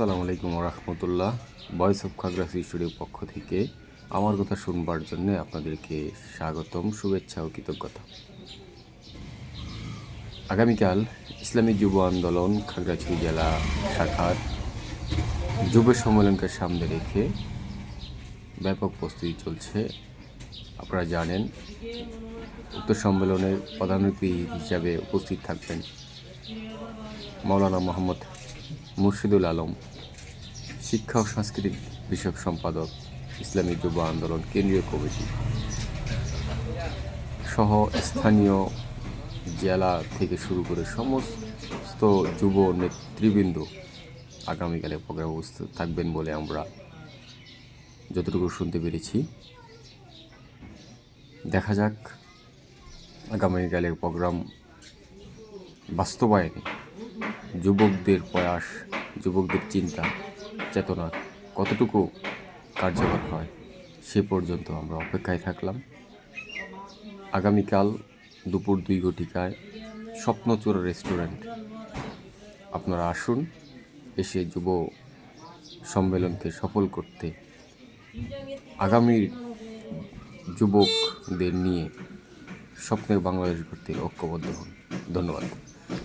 আসসালামু আলাইকুম রহমতুল্লাহ। Voice of Khagrachari স্টুডিওর পক্ষ থেকে আমার কথা শুনবার জন্য আপনাদেরকে স্বাগতম, শুভেচ্ছা ও কৃতজ্ঞতা। আগামীকাল ইসলামী যুব আন্দোলন খাগড়াছড়ি জেলা শাখার যুব সম্মেলনকে সামনে রেখে ব্যাপক প্রস্তুতি চলছে। আপনারা জানেন, উক্ত সম্মেলনের প্রধান অতিথি হিসাবে উপস্থিত থাকবেন মাওলানা মোহাম্মদ মুর্শিদুল আলম, শিক্ষা ও সাংস্কৃতিক বিষয়ক সম্পাদক, ইসলামী যুব আন্দোলন কেন্দ্রীয় কমিটি সহ স্থানীয় জেলা থেকে শুরু করে সমস্ত যুব নেতৃবৃন্দ আগামীকালে প্রোগ্রামে উপস্থিত থাকবেন বলে আমরা যতটুকু শুনতে পেরেছি। দেখা যাক আগামীকালের প্রোগ্রাম বাস্তবায়নে যুবকদের প্রয়াস, যুবকদের চিন্তা চেতনা কতটুকু কার্যকর হয় সে পর্যন্ত আমরা অপেক্ষায় থাকলাম। আগামীকাল দুপুর 2 ঘটিকায় স্বপ্নচূড়া রেস্টুরেন্ট আপনারা আসুন, এসে যুব সম্মেলনকে সফল করতে আগামীর যুবকদের নিয়ে স্বপ্নের বাংলাদেশ গড়তে ঐক্যবদ্ধ হন। ধন্যবাদ।